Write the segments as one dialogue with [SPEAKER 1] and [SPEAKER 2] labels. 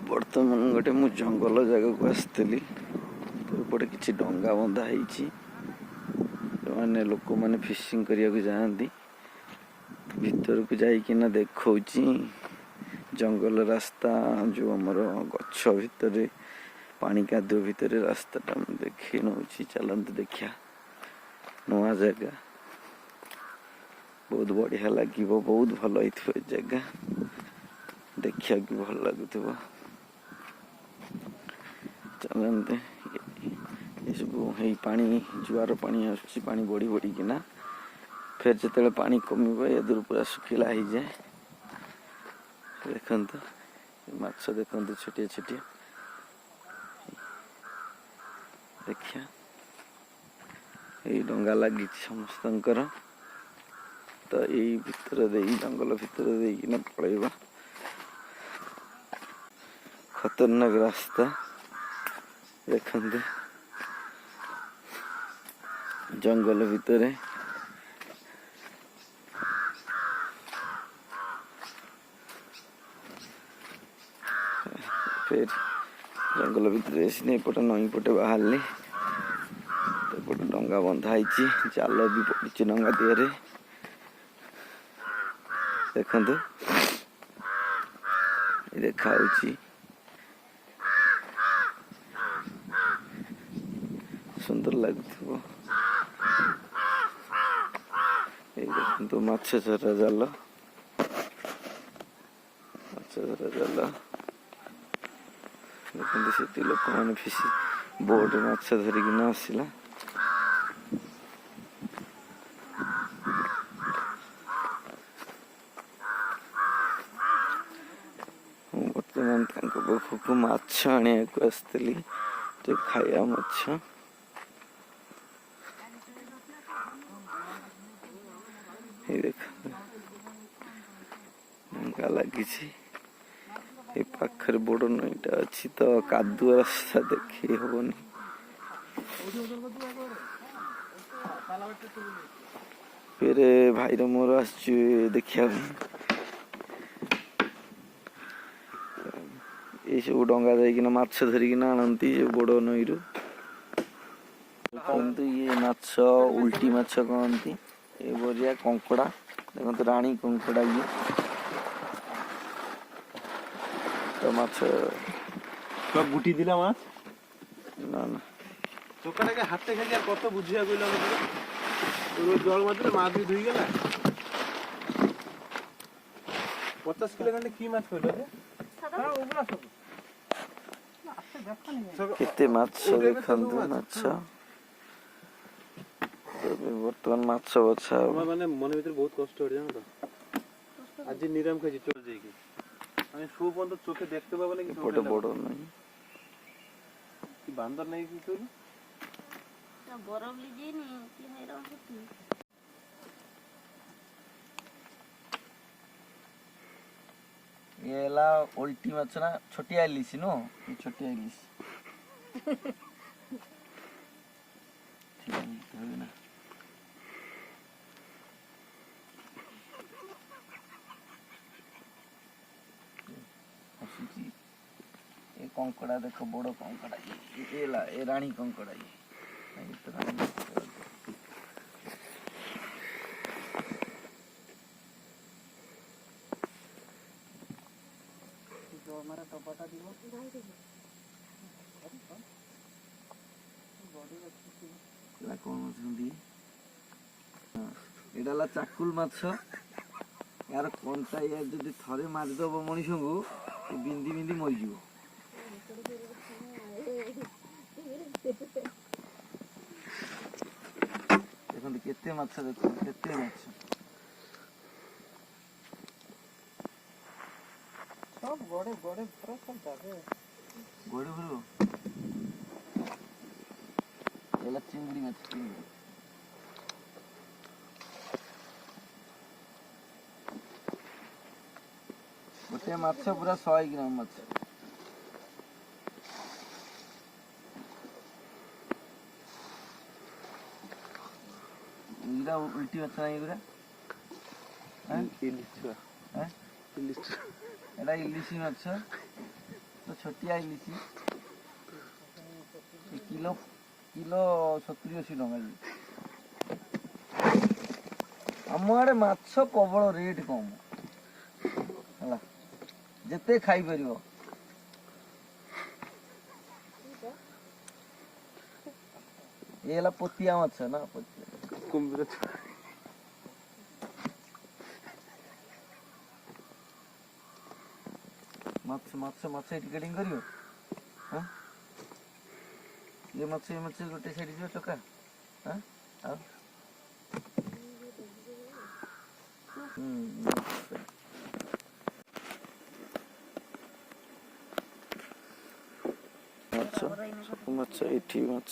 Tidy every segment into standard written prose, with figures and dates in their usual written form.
[SPEAKER 1] बर्तमान गोटे मु जंगल जगह को आसती तो एपटे किसी डंगा बंधा होती मैंने लोक मैंने फिशिंग करने को जाती भीतर को जाइकिना देखा जंगल रास्ता जो आमर गछ भितर पानी कादुଅ भितर रास्ताटा देखी नौ चलते देखा नुआ जगह बहुत बढ़िया लगे बहुत भल हो जगह देखा भल लगुव चलते ये सब पानी जुआर पानी आसुची पानी बढ़ी बढ़ी किना फिर जो पानी कमिब ए दूर पूरा सुखिला हो जाए देखु माछ देखु छोटिया छोटिया देखिया ये डंगा लगी समस्तंकर तो यही भितर दे जंगल भितर देना पड़ेगा खतरनाक रास्ता देखते जंगल भितर फिर जंगल भितर एपटे नई पटे बाहर एपटे डंगा बंधा जाल भी पड़ी डंगा दिहरे देखु देखा सुंदर लगुव देखो माछ धरा जाल देखते से लोक मैंने फिशी बोट माछ धरिकिना आसला बर्तमान पाखक माछ आने को आसती जो खाया माछ देख लगी पाखर बड़ नईटा अच्छी तो कादुआ रास्ता देखी हेनी फिर भाईर मोर आस देखा ये सब डंगा जाइकिना माछ धरिकिना आनती बड़ नई रु ये माछ उल्टी माछ कहती ये बरिया कंकड़ा देखते राणी कंकड़ा ये तो माछ
[SPEAKER 2] सब गुटी दिला माछ
[SPEAKER 1] ना ना
[SPEAKER 2] चोकाटाके हाथे खाली कत बुझिया कइला रोज जल मात्र माछ भी धुई गेला 50 किलो खंडे की माछ कइला रे हां उगला सब
[SPEAKER 1] केते माछ देखंतु माछ बर्तमान माछ बछा
[SPEAKER 2] माने मन भीतर बहुत कष्ट हो जान तो आज निराम खाई चोर जाई আমি শু পর্যন্ত চোখে দেখতে পাবো না কি
[SPEAKER 1] ফটো বড় নাই
[SPEAKER 2] কি বান্দর নাই কি কইলো
[SPEAKER 3] তা বড় লিজিনি কি মেরা হতি
[SPEAKER 1] येला उल्टी माछ ना छोटी आलिसी नो ये छोटी आलिसी ठीक है ना ये कंकड़ा देखो बड़ कंकड़ा ये रानी कंकड़ा ये तो रानी
[SPEAKER 3] जो हमारा टपटा दियो भाई देखो बॉडी रखी
[SPEAKER 1] ला कोन सुंदी एडाला चाकुल माछ यार कोनटा ये जदी थरे मार दबो मनिषो को बिंदी बिंदी मरि जीवो देखो केते माछ देखो केते माछ
[SPEAKER 3] सब बड़े बड़े पूरा सब जागे
[SPEAKER 1] गोड़े भरो एला चिंगड़ी माछ चिंगड़ी गोटे माछ पूरा 100 ग्राम माछ इरा उल्टी माछ नहीं गुरा हैं
[SPEAKER 2] ইলিশ
[SPEAKER 1] हैं
[SPEAKER 2] ইলিশ
[SPEAKER 1] एटा इलिशी माछ तो छोटिया इलिची किलो किलो 70-80 टଙ୍କା आम आड़े माछ प्रबल रेट कम है जिते खाई परियो ये ला पोतिया माछ ना पोतिया
[SPEAKER 2] कुंभीर
[SPEAKER 1] माछ माछ माछ टिकेटिंग करियो हाँ ये माछ गोटे साइड जो चका हाँ आ माछ सब माछ एठी माछ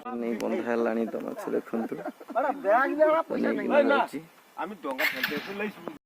[SPEAKER 1] नहीं बंधा हेलानी तो माछ देखंतु
[SPEAKER 2] बैग
[SPEAKER 1] नहीं